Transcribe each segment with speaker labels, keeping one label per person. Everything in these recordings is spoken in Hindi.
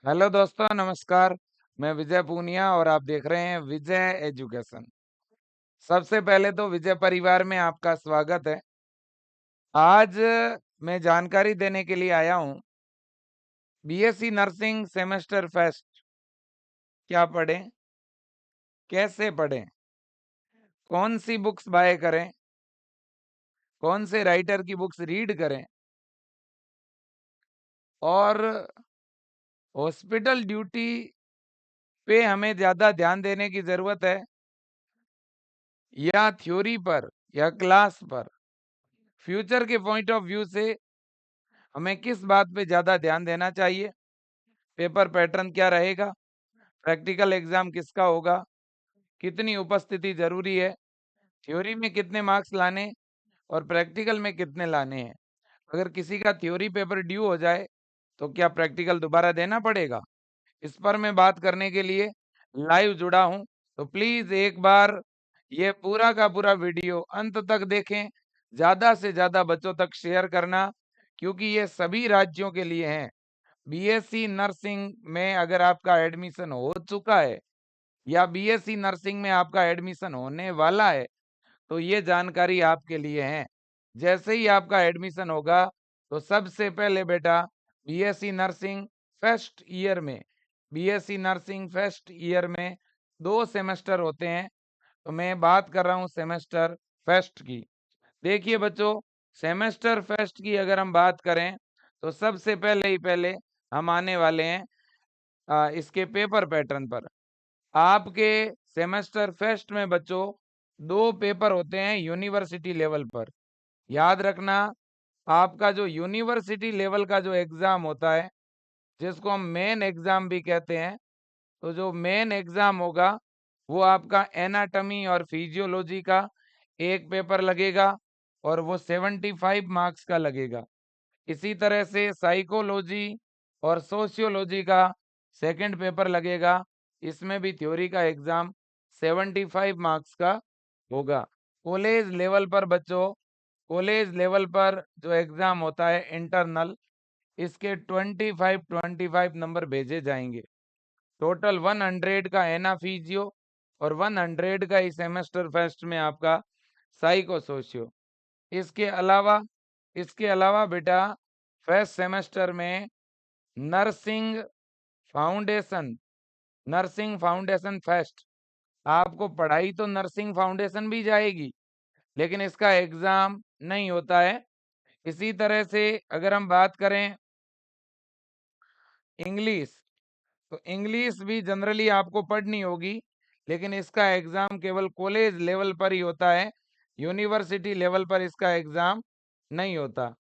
Speaker 1: हेलो दोस्तों, नमस्कार। मैं विजय पूनिया और आप देख रहे हैं विजय एजुकेशन। सबसे पहले तो विजय परिवार में आपका स्वागत है। आज मैं जानकारी देने के लिए आया हूं। बीएससी नर्सिंग सेमेस्टर फेस्ट क्या पढ़ें, कैसे पढ़ें, कौन सी बुक्स बाय करें, कौन से राइटर की बुक्स रीड करें और हॉस्पिटल ड्यूटी पे हमें ज़्यादा ध्यान देने की ज़रूरत है या थ्योरी पर या क्लास पर। फ्यूचर के पॉइंट ऑफ व्यू से हमें किस बात पे ज़्यादा ध्यान देना चाहिए, पेपर पैटर्न क्या रहेगा, प्रैक्टिकल एग्जाम किसका होगा, कितनी उपस्थिति जरूरी है, थ्योरी में कितने मार्क्स लाने और प्रैक्टिकल में कितने लाने हैं। अगर किसी का थ्योरी पेपर ड्यू हो जाए तो क्या प्रैक्टिकल दोबारा देना पड़ेगा? इस पर मैं बात करने के लिए लाइव जुड़ा हूं। तो प्लीज एक बार ये पूरा का पूरा वीडियो अंत तक देखें, ज्यादा से ज्यादा बच्चों तक शेयर करना, क्योंकि ये सभी राज्यों के लिए हैं। बीएससी नर्सिंग में अगर आपका एडमिशन हो चुका है या बीएससी नर्सिंग में आपका एडमिशन होने वाला है तो ये जानकारी आपके लिए है। जैसे ही आपका एडमिशन होगा तो सबसे पहले बेटा बीएससी नर्सिंग फर्स्ट ईयर में बीएससी नर्सिंग फर्स्ट ईयर में 2 सेमेस्टर होते हैं। तो मैं बात कर रहा हूँ सेमेस्टर फर्स्ट की। देखिए बच्चों, सेमेस्टर फर्स्ट की अगर हम बात करें तो सबसे पहले हम आने वाले हैं इसके पेपर पैटर्न पर। आपके सेमेस्टर फर्स्ट में बच्चों 2 पेपर होते हैं यूनिवर्सिटी लेवल पर। याद रखना, आपका जो यूनिवर्सिटी लेवल का जो एग्जाम होता है, जिसको हम मेन एग्जाम भी कहते हैं, तो जो मेन एग्जाम होगा वो आपका एनाटॉमी और फिजियोलॉजी का एक पेपर लगेगा और वो 75 मार्क्स का लगेगा। इसी तरह से साइकोलॉजी और सोशियोलॉजी का सेकंड पेपर लगेगा। इसमें भी थ्योरी का एग्जाम 75 मार्क्स का होगा। कॉलेज लेवल पर बच्चों, कॉलेज लेवल पर जो एग्जाम होता है इंटरनल, इसके 25 नंबर भेजे जाएंगे। टोटल 100 का एना फिजियो और 100 का इस सेमेस्टर फर्स्ट में आपका साइको सोशियो। इसके अलावा बेटा फर्स्ट सेमेस्टर में nursing foundation nursing foundation first, आपको पढ़ाई तो नर्सिंग फाउंडेशन भी जाएगी लेकिन इसका एग्जाम नहीं होता है। इसी तरह से अगर हम बात करें इंग्लिश, तो इंग्लिश भी जनरली आपको पढ़नी होगी लेकिन इसका एग्जाम केवल कॉलेज लेवल पर ही होता है, यूनिवर्सिटी लेवल पर इसका एग्जाम नहीं होता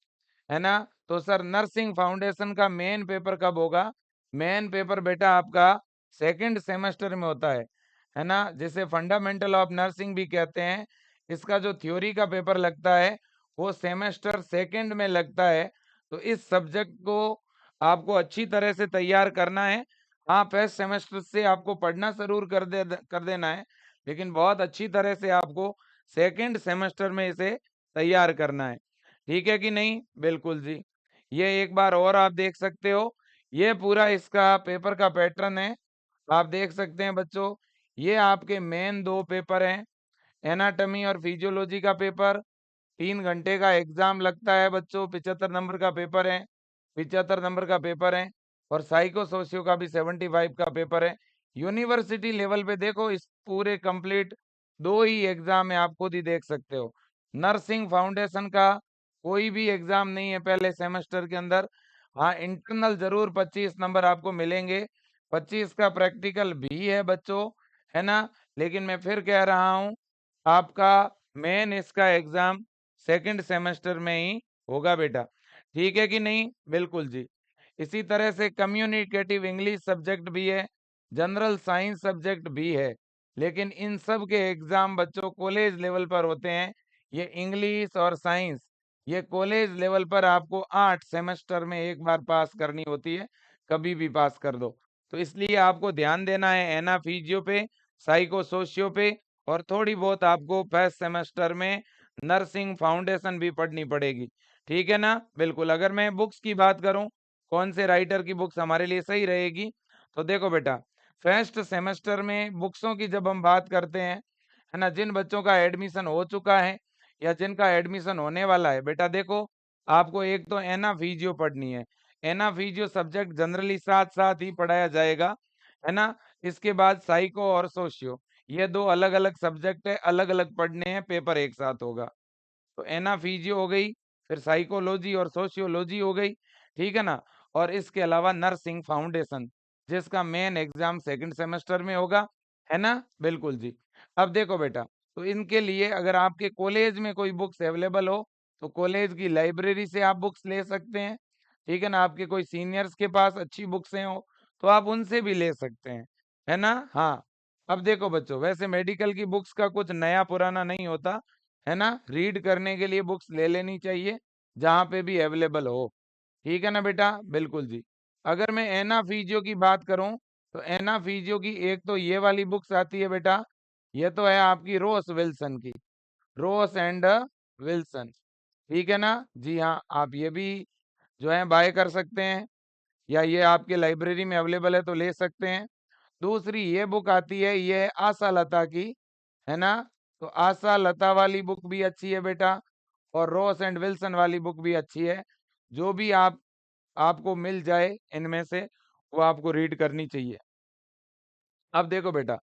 Speaker 1: है ना। तो सर नर्सिंग फाउंडेशन का मेन पेपर कब होगा? मेन पेपर बेटा आपका सेकंड सेमेस्टर में होता है ना, जिसे फंडामेंटल ऑफ नर्सिंग भी कहते हैं। इसका जो थ्योरी का पेपर लगता है वो सेमेस्टर सेकंड में लगता है। तो इस सब्जेक्ट को आपको अच्छी तरह से तैयार करना है। हाँ, फर्स्ट सेमेस्टर से आपको पढ़ना जरूर कर देना है, लेकिन बहुत अच्छी तरह से आपको सेकंड सेमेस्टर में इसे तैयार करना है। ठीक है कि नहीं? बिल्कुल जी। ये एक बार और आप देख सकते हो, ये पूरा इसका पेपर का पैटर्न है। आप देख सकते हैं बच्चों, ये आपके मेन 2 पेपर हैं। एनाटॉमी और फिजियोलॉजी का पेपर 3 घंटे का एग्जाम लगता है बच्चों, 75 नंबर का पेपर है, 75 नंबर का पेपर है। और साइको सोशियो का भी 75 का पेपर है। यूनिवर्सिटी लेवल पे देखो, इस पूरे कंप्लीट 2 ही एग्जाम है, आप खुद ही देख सकते हो। नर्सिंग फाउंडेशन का कोई भी एग्जाम नहीं है पहले सेमेस्टर के अंदर। हाँ, इंटरनल जरूर 25 नंबर आपको मिलेंगे, 25 का प्रैक्टिकल भी है बच्चों, है ना। लेकिन मैं फिर कह रहा हूँ, आपका मेन इसका एग्जाम सेकंड सेमेस्टर में ही होगा बेटा। ठीक है कि नहीं? बिल्कुल जी। इसी तरह से कम्युनिकेटिव इंग्लिश सब्जेक्ट भी है, जनरल साइंस सब्जेक्ट भी है, लेकिन इन सब के एग्जाम बच्चों कॉलेज लेवल पर होते हैं। ये इंग्लिश और साइंस ये कॉलेज लेवल पर आपको 8 सेमेस्टर में एक बार पास करनी होती है, कभी भी पास कर दो। तो इसलिए आपको ध्यान देना है एना फिजियो पे, साइको सोशियो पे, और थोड़ी बहुत आपको फर्स्ट सेमेस्टर में नर्सिंग फाउंडेशन भी पढ़नी पड़ेगी। ठीक है ना? बिल्कुल। अगर मैं बुक्स की बात करूं, कौन से राइटर की बुक्स हमारे लिए सही रहेगी। तो देखो बेटा, फर्स्ट सेमेस्टर में बुक्सों की जब हम बात करते हैं, है ना, जिन बच्चों का एडमिशन हो चुका है या जिनका एडमिशन होने वाला है, बेटा देखो, आपको एक तो एना फिजियो पढ़नी है। एना फिजियो सब्जेक्ट जनरली साथ साथ ही पढ़ाया जाएगा, है ना। इसके बाद साइको और सोशियो, ये दो अलग अलग सब्जेक्ट है, अलग अलग पढ़ने हैं, पेपर एक साथ होगा। तो एना फिजियो हो गई, फिर साइकोलॉजी और सोशियोलॉजी हो गई, ठीक है ना। और इसके अलावा नर्सिंग फाउंडेशन, जिसका मेन एग्जाम सेकंड सेमेस्टर में होगा, है ना। बिल्कुल जी। अब देखो बेटा, तो इनके लिए अगर आपके कॉलेज में कोई बुक्स अवेलेबल हो, तो कॉलेज की लाइब्रेरी से आप बुक्स ले सकते हैं, ठीक है ना। आपके कोई सीनियर्स के पास अच्छी बुक्स हैं हो, तो आप उनसे भी ले सकते हैं, है ना। हाँ, अब देखो बच्चों, वैसे मेडिकल की बुक्स का कुछ नया पुराना नहीं होता, है ना। रीड करने के लिए बुक्स ले लेनी चाहिए, जहाँ पे भी अवेलेबल हो, ठीक है ना बेटा। बिल्कुल जी। अगर मैं एना फिजियो की बात करूं, तो एना फिजियो की एक तो ये वाली बुक्स आती है बेटा, ये तो है आपकी रोस विल्सन की, रोस एंड विल्सन, ठीक है ना। जी हाँ, आप ये भी जो है बाय कर सकते हैं, या ये आपके लाइब्रेरी में अवेलेबल है तो ले सकते हैं। दूसरी ये बुक आती है, ये है आशा लता की, है ना। तो आशा लता वाली बुक भी अच्छी है बेटा, और रॉस एंड विल्सन वाली बुक भी अच्छी है। जो भी आपको मिल जाए इनमें से, वो आपको रीड करनी चाहिए। अब देखो बेटा,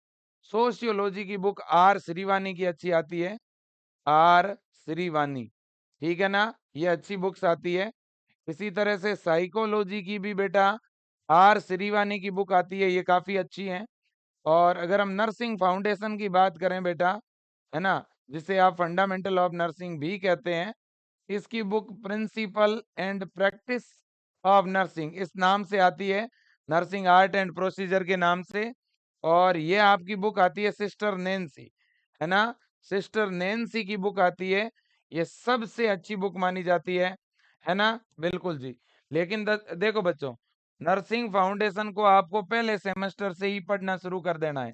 Speaker 1: सोशियोलॉजी की बुक आर श्रीवानी की अच्छी आती है, आर श्रीवानी, ठीक है ना, ये अच्छी बुक्स आती है। इसी तरह से साइकोलॉजी की भी बेटा आर श्रीवानी की बुक आती है, ये काफी अच्छी है। और अगर हम नर्सिंग फाउंडेशन की बात करें बेटा, है ना, जिसे आप फंडामेंटल ऑफ नर्सिंग भी कहते हैं, इसकी book principle and practice of nursing इस नाम से आती है, नर्सिंग आर्ट एंड प्रोसीजर के नाम से। और ये आपकी बुक आती है सिस्टर नैन्सी, है ना, सिस्टर नैन्सी की बुक आती है, ये सबसे अच्छी बुक मानी जाती है ना। बिल्कुल जी। लेकिन देखो बच्चों, नर्सिंग फाउंडेशन को आपको पहले सेमेस्टर से ही पढ़ना शुरू कर देना है।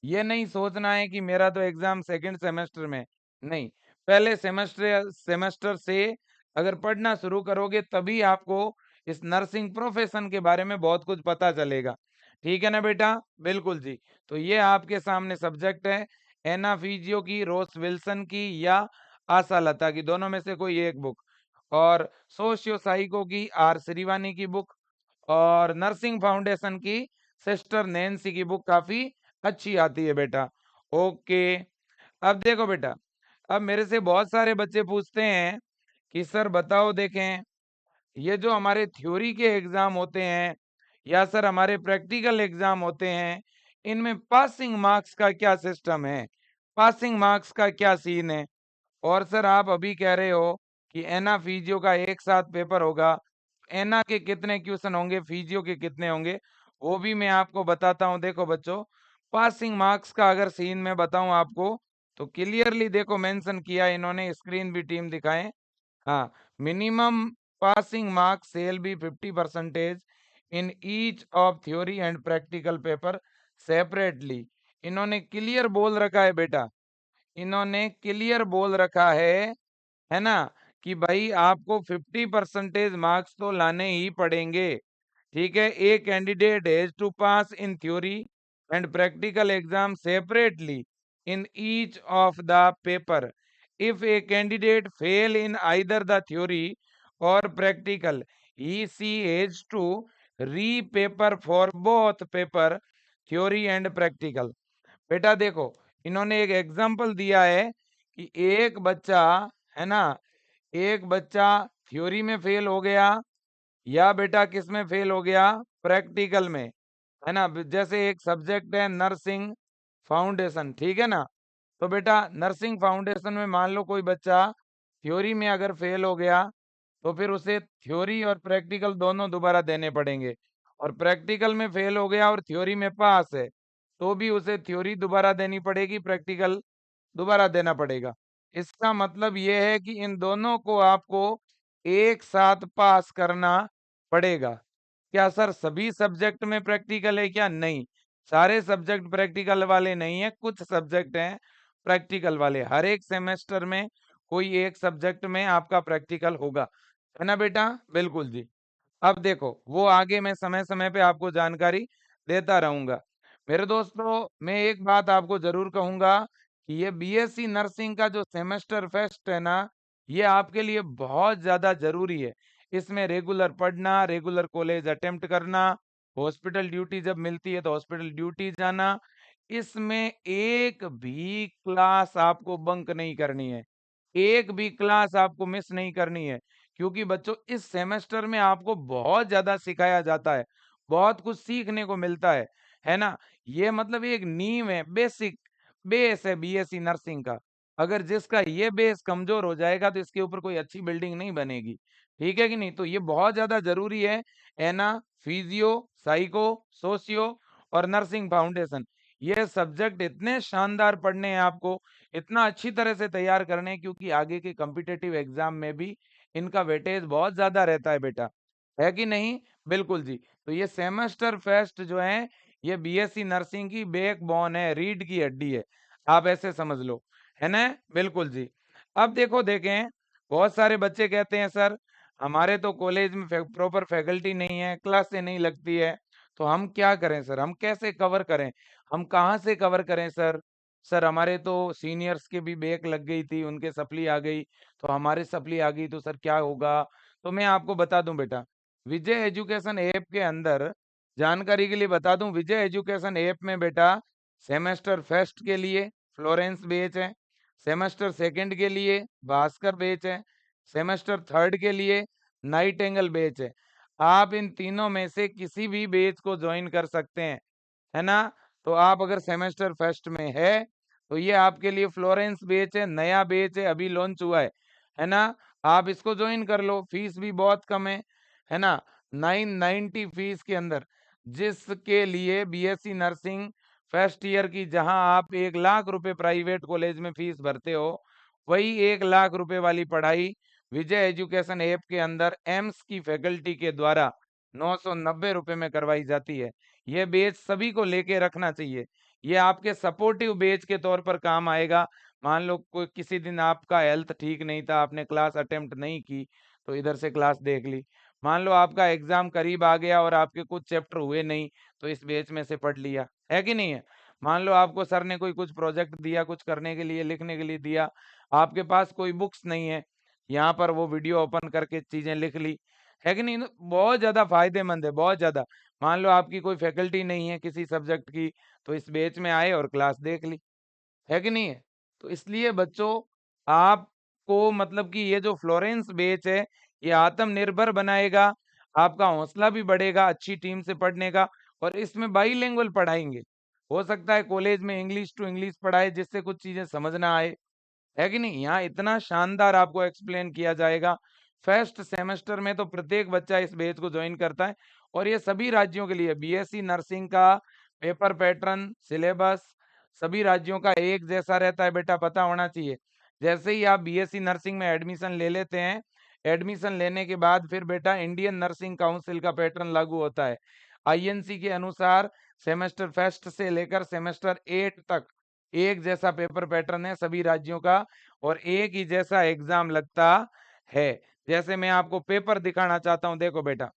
Speaker 1: ये नहीं सोचना है कि मेरा तो एग्जाम सेकंड सेमेस्टर में, नहीं, पहले सेमेस्टर सेमेस्टर से अगर पढ़ना शुरू करोगे, तभी आपको इस नर्सिंग प्रोफेशन के बारे में बहुत कुछ पता चलेगा, ठीक है ना बेटा। बिल्कुल जी। तो ये आपके सामने सब्जेक्ट है, एना फिजियो की, रोस विल्सन की, या आशा लता की, दोनों में से कोई एक बुक। और सोशियो साइको की आर श्रीवानी की बुक, और नर्सिंग फाउंडेशन की सिस्टर नैन्सी की बुक काफी अच्छी आती है बेटा। ओके। अब देखो बेटा, अब मेरे से बहुत सारे बच्चे पूछते हैं कि सर बताओ, देखें, ये जो हमारे थ्योरी के एग्जाम होते हैं या सर हमारे प्रैक्टिकल एग्जाम होते हैं, इनमें पासिंग मार्क्स का क्या सिस्टम है, पासिंग मार्क्स का क्या सीन है। और सर आप अभी कह रहे हो कि एना फिजियो का एक साथ पेपर होगा, एना के कितने क्वेश्चन होंगे, फिजियो के कितने होंगे, वो भी मैं आपको बताता हूँ। देखो बच्चों, पासिंग मार्क्स का अगर सीन मैं बताऊं आपको, तो क्लियरली देखो मेंशन किया इन्होंने, स्क्रीन भी टीम दिखाएं। हाँ, minimum passing marks shall be 50% in each of theory and practical paper separately. इन्होंने क्लियर बोल रखा है बेटा, इन्होंने क्लियर बोल रखा है ना, कि भाई आपको 50% मार्क्स तो लाने ही पड़ेंगे, ठीक है। A candidate has to pass in theory and practical exam separately in each of the paper. If a candidate fail in either the theory or practical, he she has to re paper for both paper, theory and practical. बेटा देखो, इन्होंने एक एग्जाम्पल दिया है कि एक बच्चा, है ना, एक बच्चा थ्योरी में फेल हो गया, या बेटा किस में फेल हो गया, प्रैक्टिकल में, है ना। जैसे एक सब्जेक्ट है नर्सिंग फाउंडेशन, ठीक है ना। तो बेटा नर्सिंग फाउंडेशन में मान लो कोई बच्चा थ्योरी में अगर फेल हो गया, तो फिर उसे थ्योरी और प्रैक्टिकल दोनों दोबारा देने पड़ेंगे। और प्रैक्टिकल में फेल हो गया और थ्योरी में पास है, तो भी उसे थ्योरी दोबारा देनी पड़ेगी, प्रैक्टिकल दोबारा देना पड़ेगा। इसका मतलब ये है कि इन दोनों को आपको एक साथ पास करना पड़ेगा। क्या सर सभी सब्जेक्ट में प्रैक्टिकल है क्या? नहीं, सारे सब्जेक्ट प्रैक्टिकल वाले नहीं है, कुछ सब्जेक्ट हैं प्रैक्टिकल वाले। हर एक सेमेस्टर में कोई एक सब्जेक्ट में आपका प्रैक्टिकल होगा, है ना बेटा। बिल्कुल जी। अब देखो वो आगे मैं समय समय पे आपको जानकारी देता रहूंगा। मेरे दोस्तों मैं एक बात आपको जरूर कहूंगा कि ये बीएससी नर्सिंग का जो सेमेस्टर फेस्ट है ना, ये आपके लिए बहुत ज्यादा जरूरी है। इसमें रेगुलर पढ़ना, रेगुलर कॉलेज अटेम्प्ट करना, हॉस्पिटल ड्यूटी जब मिलती है तो हॉस्पिटल ड्यूटी जाना, इसमें एक भी क्लास आपको बंक नहीं करनी है, एक भी क्लास आपको मिस नहीं करनी है। क्योंकि बच्चों इस सेमेस्टर में आपको बहुत ज्यादा सिखाया जाता है, बहुत कुछ सीखने को मिलता है ना। ये मतलब एक नींव है, बेसिक बेस है बीएससी नर्सिंग का। अगर जिसका ये बेस कमजोर हो जाएगा तो इसके ऊपर कोई अच्छी बिल्डिंग नहीं बनेगी। ठीक है कि नहीं? तो ये बहुत ज्यादा जरूरी है ना। फिजियो, साइको, सोशियो और नर्सिंग फाउंडेशन, ये सब्जेक्ट इतने शानदार पढ़ने हैं आपको, इतना अच्छी तरह से तैयार करने हैं, क्योंकि आगे के कॉम्पिटिटिव एग्जाम में भी इनका वेटेज बहुत ज्यादा रहता है बेटा, है कि नहीं? बिल्कुल जी। तो ये सेमेस्टर फेस्ट जो है, ये बीएससी नर्सिंग की बैकबोन है, रीढ़ की हड्डी है, आप ऐसे समझ लो, है ना? बिल्कुल जी। अब देखो देखें, बहुत सारे बच्चे कहते हैं सर हमारे तो कॉलेज में प्रॉपर फैकल्टी नहीं है, क्लासें नहीं लगती है, तो हम क्या करें सर, हम कैसे कवर करें, हम कहाँ से कवर करें सर? सर हमारे तो सीनियर्स के भी बैक लग गई थी, उनके सप्ली आ गई, तो हमारे सप्ली आ गई तो सर क्या होगा? तो मैं आपको बता दूं बेटा, विजय एजुकेशन ऐप के अंदर जानकारी के लिए बता दूं, विजय एजुकेशन ऐप में बेटा सेमेस्टर फर्स्ट के लिए फ्लोरेंस बैच है, सेमेस्टर सेकंड के लिए भास्कर बैच है, सेमेस्टर थर्ड के लिए नाइट एंगल बैच है। आप इन तीनों में से किसी भी बैच को ज्वाइन कर सकते हैं, है ना। तो आप अगर सेमेस्टर फर्स्ट में है तो ये आपके लिए फ्लोरेंस बैच है, नया बैच है, अभी लॉन्च हुआ है ना। आप इसको ज्वाइन कर लो, फीस भी बहुत कम है ना, 990 फीस के अंदर, जिसके लिए बीएससी नर्सिंग फर्स्ट ईयर की जहां आप 1 लाख रुपए प्राइवेट कॉलेज में फीस भरते हो, वही 1 लाख रुपए वाली पढ़ाई विजय एजुकेशन ऐप के अंदर एम्स की फैकल्टी के द्वारा 990 रुपए में करवाई जाती है। ये बेच सभी को लेके रखना चाहिए, ये आपके सपोर्टिव बेच के तौर पर काम आएगा। मान लो कोई किसी दिन आपका हेल्थ ठीक नहीं था, आपने क्लास अटेम्प्ट नहीं की, तो इधर से क्लास देख ली। मान लो आपका एग्जाम करीब आ गया और आपके कुछ चैप्टर हुए नहीं, तो इस बेच में से पढ़ लिया, है कि नहीं है? मान लो आपको सर ने कोई कुछ प्रोजेक्ट दिया, कुछ करने के लिए, लिखने के लिए दिया, आपके पास कोई बुक्स नहीं है, यहाँ पर वो वीडियो ओपन करके चीजें लिख ली, है कि नहीं? तो बहुत ज्यादा फायदेमंद है, बहुत ज्यादा। मान लो आपकी कोई फैकल्टी नहीं है किसी सब्जेक्ट की, तो इस बैच में आए और क्लास देख ली, है कि नहीं है? तो इसलिए बच्चों आपको मतलब कि ये जो फ्लोरेंस बैच है, ये आत्मनिर्भर बनाएगा, आपका हौसला भी बढ़ेगा अच्छी टीम से पढ़ने का, और इसमें बाईलिंगुअल पढ़ाएंगे। हो सकता है कॉलेज में इंग्लिश टू इंग्लिश पढ़ाए, जिससे कुछ चीजें समझ ना आए, है कि नहीं? यहाँ इतना शानदार आपको एक्सप्लेन किया जाएगा। फर्स्ट सेमेस्टर में तो प्रत्येक बच्चा इस बैच को ज्वाइन करता है, और ये सभी राज्यों के लिए बीएससी नर्सिंग का पेपर पैटर्न, सिलेबस सभी राज्यों का एक जैसा रहता है बेटा, पता होना चाहिए। जैसे ही आप बीएससी नर्सिंग में एडमिशन ले लेते हैं, एडमिशन लेने के बाद फिर बेटा इंडियन नर्सिंग काउंसिल का पैटर्न लागू होता है। आईएनसी के अनुसार सेमेस्टर फर्स्ट से लेकर सेमेस्टर 8 तक एक जैसा पेपर पैटर्न है सभी राज्यों का, और एक ही जैसा एग्जाम लगता है। जैसे मैं आपको पेपर दिखाना चाहता हूं, देखो बेटा,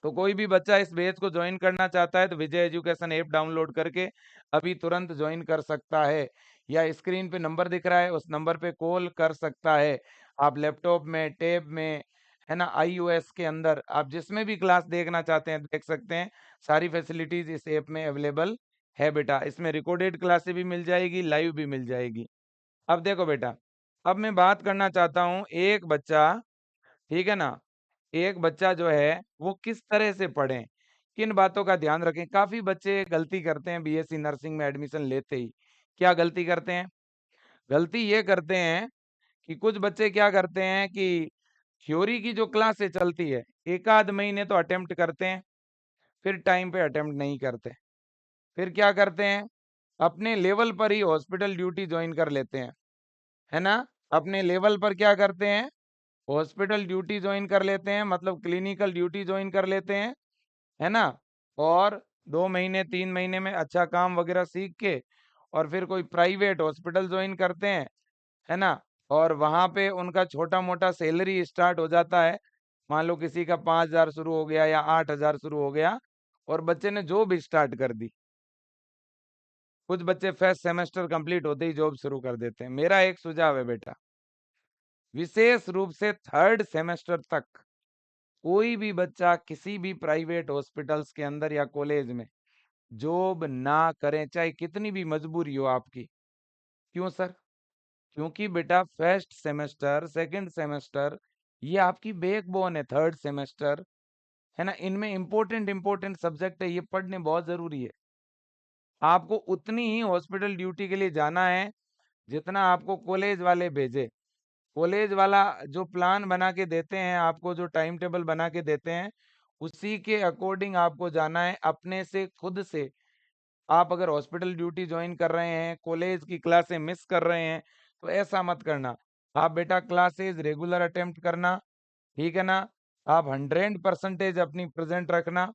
Speaker 1: तो कोई भी बच्चा इस बैच को ज्वाइन करना चाहता है तो विजय एजुकेशन ऐप डाउनलोड करके अभी तुरंत ज्वाइन कर सकता है, या स्क्रीन पे नंबर दिख रहा है उस नंबर पे कॉल कर सकता है। आप लैपटॉप में, टैब में, है ना, आईओएस के अंदर आप जिसमें भी क्लास देखना चाहते हैं देख सकते हैं। सारी फैसिलिटीज इस ऐप में अवेलेबल है बेटा, इसमें रिकॉर्डेड क्लासेस भी मिल जाएगी, लाइव भी मिल जाएगी। अब देखो बेटा, अब मैं बात करना चाहता हूँ एक बच्चा, ठीक है ना, एक बच्चा जो है वो किस तरह से पढ़े, किन बातों का ध्यान रखें। काफी बच्चे गलती करते हैं बीएससी नर्सिंग में एडमिशन लेते ही। क्या गलती करते हैं? गलती ये करते हैं कि कुछ बच्चे क्या करते हैं कि थ्योरी की जो क्लासें चलती है, एक आध महीने तो अटेम्प्ट करते हैं, फिर टाइम पे अटेम्प्ट नहीं करते। फिर क्या करते हैं, अपने लेवल पर ही हॉस्पिटल ड्यूटी ज्वाइन कर लेते हैं, है ना। अपने लेवल पर क्या करते हैं, हॉस्पिटल ड्यूटी ज्वाइन कर लेते हैं, मतलब क्लिनिकल ड्यूटी ज्वाइन कर लेते हैं, है ना। और 2 महीने 3 महीने में अच्छा काम वगैरह सीख के और फिर कोई प्राइवेट हॉस्पिटल ज्वाइन करते हैं, है ना। और वहां पे उनका छोटा मोटा सैलरी स्टार्ट हो जाता है, मान लो किसी का 5,000 शुरू हो गया या 8,000 शुरू हो गया और बच्चे ने जॉब स्टार्ट कर दी। कुछ बच्चे फर्स्ट सेमेस्टर कंप्लीट होते ही जॉब शुरू कर देते हैं। मेरा एक सुझाव है बेटा, विशेष रूप से थर्ड सेमेस्टर तक कोई भी बच्चा किसी भी प्राइवेट हॉस्पिटल्स के अंदर या कॉलेज में जॉब ना करें, चाहे कितनी भी मजबूरी हो आपकी। क्यों सर? क्योंकि बेटा फर्स्ट सेमेस्टर, सेकंड सेमेस्टर ये आपकी बैकबोन है। थर्ड सेमेस्टर है ना, इनमें इंपॉर्टेंट इंपॉर्टेंट सब्जेक्ट है, ये पढ़ने बहुत जरूरी है। आपको उतनी ही हॉस्पिटल ड्यूटी के लिए जाना है जितना आपको कॉलेज वाले भेजे। कॉलेज वाला जो प्लान बना के देते हैं आपको, जो टाइम टेबल बना के देते हैं, उसी के अकॉर्डिंग आपको जाना है अपने से, खुद से। आप अगर हॉस्पिटल ड्यूटी ज्वाइन कर रहे हैं, कॉलेज की क्लासें मिस कर रहे हैं, तो ऐसा मत करना। आप बेटा क्लासेस रेगुलर अटेम्प्ट करना, ठीक है ना। आप 100% अपनी प्रेजेंट रखना,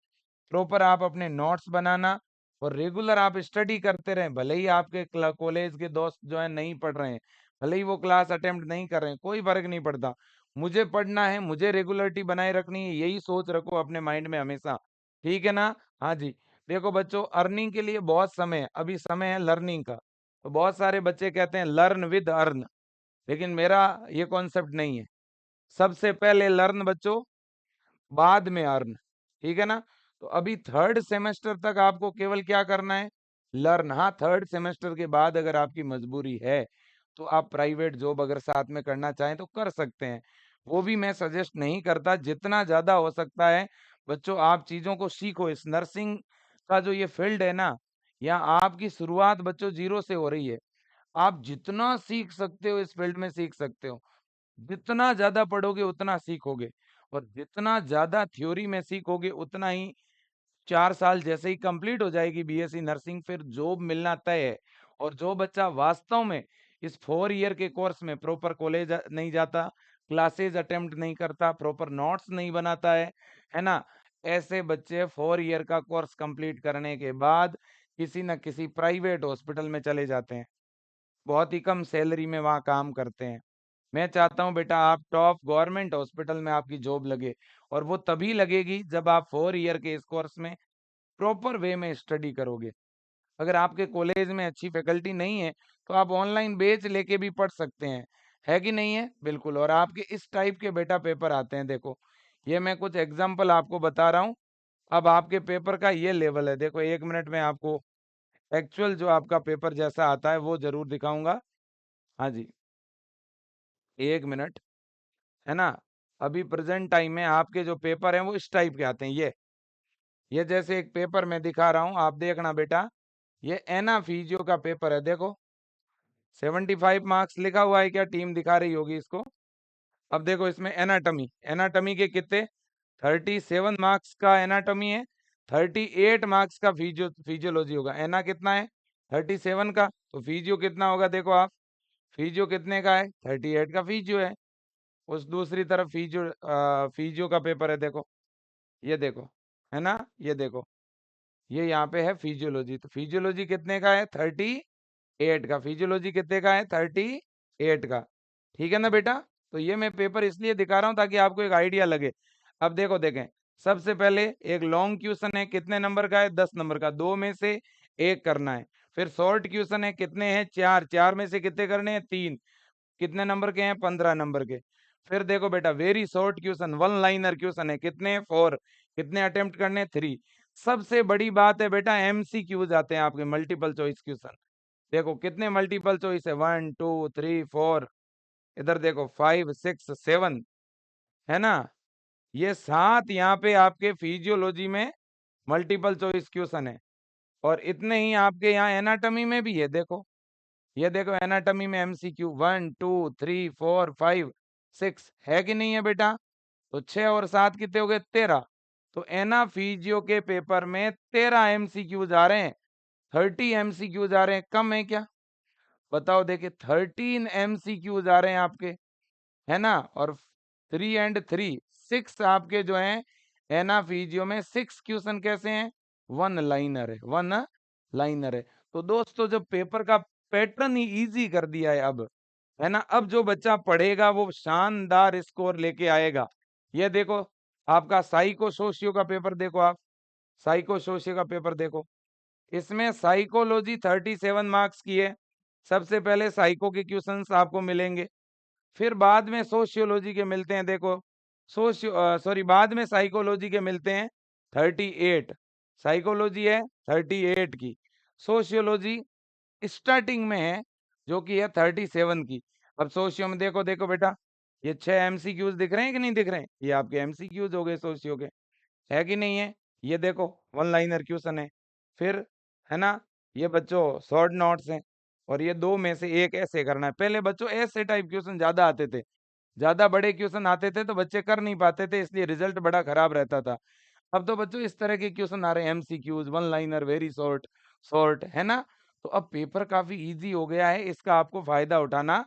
Speaker 1: प्रॉपर आप अपने नोट्स बनाना और रेगुलर आप स्टडी करते रहें। भले ही आपके कॉलेज के दोस्त जो है नहीं पढ़ रहे हैं, भले ही वो क्लास अटेम्प्ट नहीं कर रहे हैं, कोई फर्क नहीं पड़ता। मुझे पढ़ना है, मुझे रेगुलरिटी बनाए रखनी है, यही सोच रखो अपने माइंड में हमेशा, ठीक है ना। हाँ जी। देखो बच्चों, अर्निंग के लिए बहुत समय है, अभी समय है लर्निंग का। तो बहुत सारे बच्चे कहते हैं लर्न विद अर्न, लेकिन मेरा ये कॉन्सेप्ट नहीं है। सबसे पहले लर्न बच्चों, बाद में अर्न, ठीक है ना। तो अभी थर्ड सेमेस्टर तक आपको केवल क्या करना है? लर्न। हाँ, थर्ड सेमेस्टर के बाद अगर आपकी मजबूरी है तो आप प्राइवेट जॉब अगर साथ में करना चाहें तो कर सकते हैं। वो भी मैं सजेस्ट नहीं करता, जितना ज्यादा हो सकता है बच्चों आप चीजों को सीखो। इस नर्सिंग का जो ये फील्ड है ना, यहाँ आपकी शुरुआत बच्चों जीरो से हो रही है। आप जितना सीख सकते हो इस फील्ड में सीख सकते हो। जितना ज्यादा पढ़ोगे उतना सीखोगे, और जितना ज्यादा थ्योरी में सीखोगे उतना ही 4 साल जैसे ही कंप्लीट हो जाएगी बीएससी नर्सिंग, फिर जॉब मिलना तय है। और जो बच्चा वास्तव में इस 4 ईयर के कोर्स में प्रॉपर कॉलेज नहीं जाता, क्लासेज अटेम्प्ट नहीं करता, प्रॉपर नोट्स नहीं बनाता है ना, ऐसे बच्चे 4 ईयर का कोर्स कंप्लीट करने के बाद किसी न किसी प्राइवेट हॉस्पिटल में चले जाते हैं, बहुत ही कम सैलरी में वहाँ काम करते हैं। मैं चाहता हूँ बेटा आप टॉप गवर्नमेंट हॉस्पिटल में आपकी जॉब लगे, और वो तभी लगेगी जब आप 4 ईयर के इस कोर्स में प्रॉपर वे में स्टडी करोगे। अगर आपके कॉलेज में अच्छी फैकल्टी नहीं है तो आप ऑनलाइन बैच लेके भी पढ़ सकते हैं, है कि नहीं है? बिल्कुल। और आपके इस टाइप के बेटा पेपर आते हैं, देखो ये मैं कुछ एग्जाम्पल आपको बता रहा हूँ। अब आपके पेपर का ये लेवल है, देखो 1 मिनट में आपको एक्चुअल जो आपका पेपर जैसा आता है वो जरूर दिखाऊंगा। हाँ जी, 1 मिनट, है ना। अभी प्रेजेंट टाइम में आपके जो पेपर हैं वो इस टाइप के आते हैं। ये जैसे एक पेपर मैं दिखा रहा हूँ, आप देखना बेटा, ये एना फिजियो का पेपर है। देखो 75 मार्क्स लिखा हुआ है, क्या टीम दिखा रही होगी इसको। अब देखो इसमें एनाटमी, एनाटमी के कितने, 37 मार्क्स का एनाटमी है, 38 मार्क्स का फिजियोलॉजी होगा। एना कितना है? 37 का। तो फिजियो कितना होगा देखो आप, फिजियो कितने का है? 38 का फिजियो है। उस दूसरी तरफ फिजियो का पेपर है, देखो ये देखो, है ना, ये देखो, ये यहाँ पे है फिजियोलॉजी। तो फिजियोलॉजी कितने का है? 38 का। फिजियोलॉजी कितने का है? 38 का। ठीक है ना बेटा। तो ये मैं पेपर इसलिए दिखा रहा हूँ ताकि आपको एक आइडिया लगे। अब देखो देखें, सबसे पहले एक लॉन्ग क्वेश्चन है, कितने नंबर का है? 10 नंबर का, दो में से एक करना है। फिर शॉर्ट क्वेश्चन है, कितने हैं? चार, चार में से कितने करने हैं? तीन। कितने नंबर के हैं? 15 नंबर के। फिर देखो बेटा very short question, one liner question है, कितने? 4। कितने अटेम्प्ट करने? 3। सबसे बड़ी बात है बेटा एमसीक्यूज आते हैं आपके, मल्टीपल चॉइस क्वेश्चन। देखो कितने मल्टीपल चॉइस है, 1 2 3 4, इधर देखो 5 6 7, है ना। ये 7 यहाँ पे आपके फिजियोलॉजी में मल्टीपल चॉइस क्वेश्चन है। और इतने ही आपके यहाँ एनाटॉमी में भी है, देखो ये देखो एनाटॉमी में एमसीक्यू 1 2 3 4 5 6, है कि नहीं है बेटा। तो 6 और 7 कितने हो गए? 13। तो एना फिजियो के पेपर में 13 एमसीक्यूज आ रहे हैं, 30 एमसीक्यूज आ रहे हैं, कम है क्या? बताओ, देखिए 13 एमसीक्यूज आ रहे हैं आपके, है ना। और 3 and 3 6 आपके जो हैं एना फिजियो में 6 क्वेश्चन कैसे हैं? वन लाइनर है, वन लाइनर है। तो दोस्तों जब पेपर का पैटर्न ही इजी कर दिया है अब, है ना, अब जो बच्चा पढ़ेगा वो शानदार स्कोर लेके आएगा। ये देखो आपका साइको सोशियो का पेपर देखो आप, साइको सोशियो का पेपर देखो। इसमें साइकोलॉजी 37 मार्क्स की है। सबसे पहले साइको के क्वेश्चंस आपको मिलेंगे, फिर बाद में सोशियोलॉजी के मिलते हैं देखो, सॉरी बाद में साइकोलॉजी के मिलते हैं 38, साइकोलॉजी है 38 की, सोशियोलॉजी स्टार्टिंग में है जो कि है 37 की। अब सोशियो में देखो देखो बेटा, ये 6 एमसीक्यूज दिख रहे हैं कि नहीं दिख रहे हैं? ये आपके एमसीक्यूज हो गए सोशियो के, है कि नहीं है? ये देखो वन लाइनर क्वेश्चन है। फिर है ना, ये बच्चों शॉर्ट नोट्स हैं, और ये दो में से एक ऐसे करना है। पहले बच्चों ऐसे टाइप क्वेश्चन ज्यादा आते थे, ज्यादा बड़े क्वेश्चन आते थे तो बच्चे कर नहीं पाते थे, इसलिए रिजल्ट बड़ा खराब रहता था। अब तो बच्चों इस तरह के क्वेश्चन आ रहे हैं, MCQs, one liner, very short, short, है ना? तो अब पेपर काफी इजी हो गया है, इसका आपको फायदा उठाना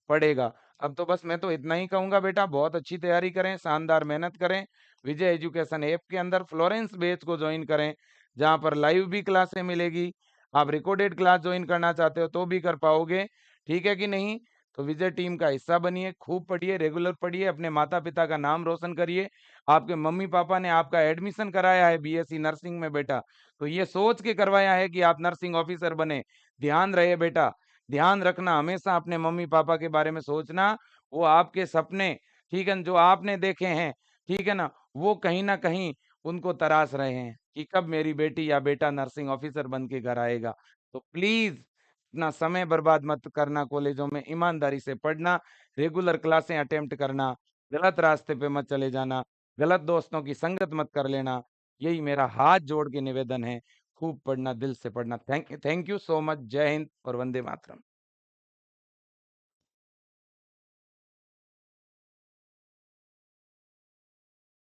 Speaker 1: पड़ेगा। अब तो बस मैं तो इतना ही कहूंगा बेटा, बहुत अच्छी तैयारी करें, शानदार मेहनत करें। विजय एजुकेशन ऐप के अंदर फ्लोरेंस बैच को ज्वाइन करें, जहां पर लाइव भी क्लासें मिलेगी। आप रिकॉर्डेड क्लास ज्वाइन करना चाहते हो तो भी कर पाओगे, ठीक है कि नहीं? तो विजय टीम का हिस्सा बनिए, खूब पढ़िए, रेगुलर पढ़िए, अपने माता पिता का नाम रोशन करिए। आपके मम्मी पापा ने आपका एडमिशन कराया है बीएससी नर्सिंग में बेटा, तो ये सोच के करवाया है कि आप नर्सिंग ऑफिसर बने। ध्यान रहे बेटा, ध्यान रखना, हमेशा अपने मम्मी पापा के बारे में सोचना। वो आपके सपने, ठीक है न, जो आपने देखे हैं, ठीक है ना, वो कहीं ना कहीं उनको तराश रहे हैं कि कब मेरी बेटी या बेटा नर्सिंग ऑफिसर बन के घर आएगा। तो प्लीज अपना समय बर्बाद मत करना, कॉलेजों में ईमानदारी से पढ़ना, रेगुलर क्लासें अटेम्प्ट करना, गलत रास्ते पे मत चले जाना, गलत दोस्तों की संगत मत कर लेना। यही मेरा हाथ जोड़ के निवेदन है, खूब पढ़ना, दिल से पढ़ना। Thank you so much. जय हिंद और वंदे मातरम।